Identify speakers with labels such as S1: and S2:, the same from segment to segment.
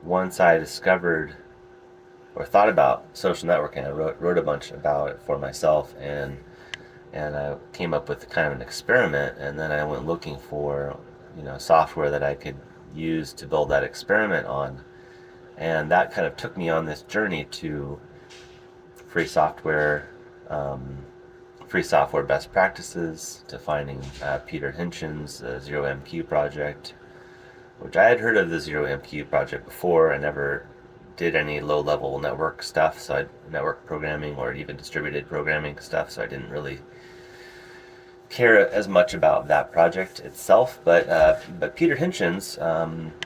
S1: once I discovered or thought about social networking, I wrote a bunch about it for myself, and I came up with kind of an experiment, and then I went looking for software that I could use to build that experiment on, and that kind of took me on this journey to free software, um, free software best practices, to finding Pieter Hintjens' ZeroMQ project, which I had heard of the ZeroMQ project before. I never did any low-level network stuff, network programming or even distributed programming stuff, so I didn't really care as much about that project itself. But Pieter Hintjens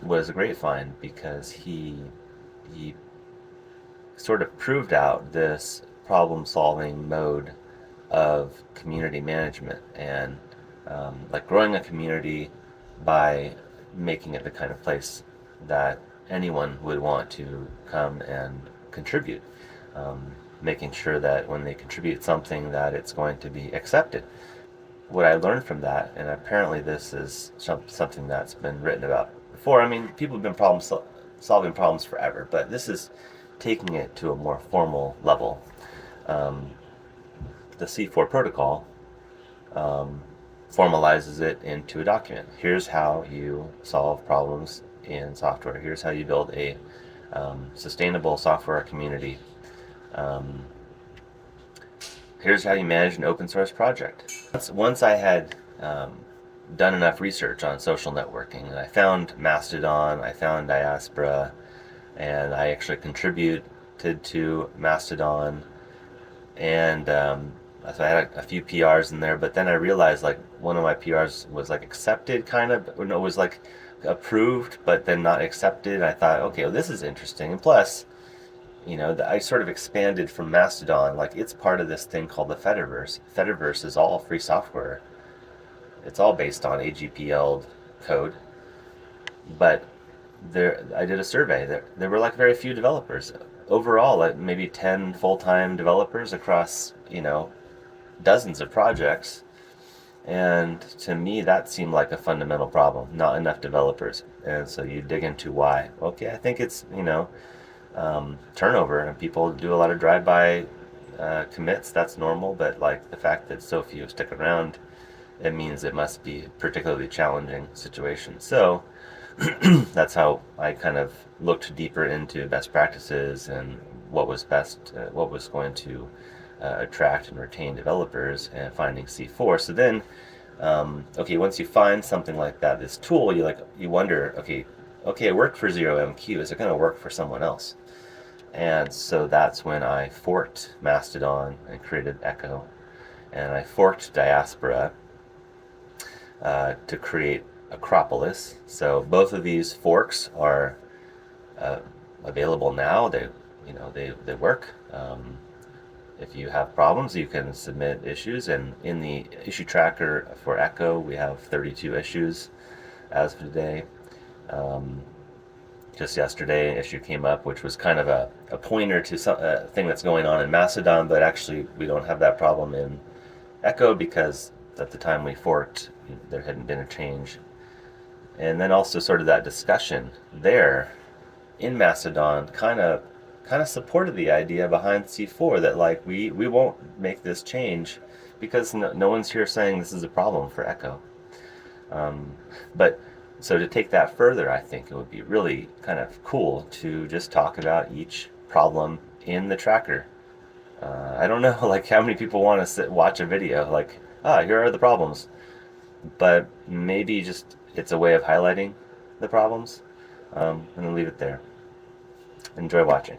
S1: was a great find because he sort of proved out this problem-solving mode of community management, and like growing a community by making it the kind of place that anyone would want to come and contribute, making sure that when they contribute something that it's going to be accepted. What I learned from that, and apparently this is something that's been written about before. I mean, people have been solving problems forever, but this is taking it to a more formal level. Um, the C4 protocol formalizes it into a document. Here's how you solve problems in software. Here's how you build a sustainable software community. Um, here's how you manage an open source project. Once I had done enough research on social networking, and I found Mastodon, I found Diaspora, and I actually contributed to Mastodon, and so I had a few PRs in there. But then I realized like one of my PRs was like accepted, kind of, or no, it was like approved, but then not accepted. And I thought, okay, well, this is interesting. And plus, I sort of expanded from Mastodon. Like, it's part of this thing called the Fediverse. Fediverse is all free software. It's all based on AGPL code. But I did a survey. There were like very few developers. Overall, like maybe 10 full-time developers across, dozens of projects. And to me, that seemed like a fundamental problem. Not enough developers. And so you dig into why. Okay, I think it's, turnover, and people do a lot of drive-by commits. That's normal, but like the fact that so few stick around, it means it must be a particularly challenging situation. So that's how I kind of looked deeper into best practices and what was what was going to attract and retain developers, and finding C4. So then, okay, once you find something like that, this tool, you wonder, okay, it worked for ZeroMQ. Is it going to work for someone else? And so that's when I forked Mastodon and created Ecko, and I forked Diaspora to create Acropolis. So both of these forks are available now. They work. If you have problems, you can submit issues, and in the issue tracker for Ecko, we have 32 issues as of today. Just yesterday, an issue came up, which was kind of a pointer to a thing that's going on in Mastodon, but actually we don't have that problem in Ecko because at the time we forked, there hadn't been a change. And then also sort of that discussion there in Mastodon kind of supported the idea behind C4 that like we won't make this change because no one's here saying this is a problem for Ecko. But so to take that further, I think it would be really kind of cool to just talk about each problem in the tracker. I don't know like how many people want to watch a video like, here are the problems, but maybe just it's a way of highlighting the problems, and then leave it there. Enjoy watching.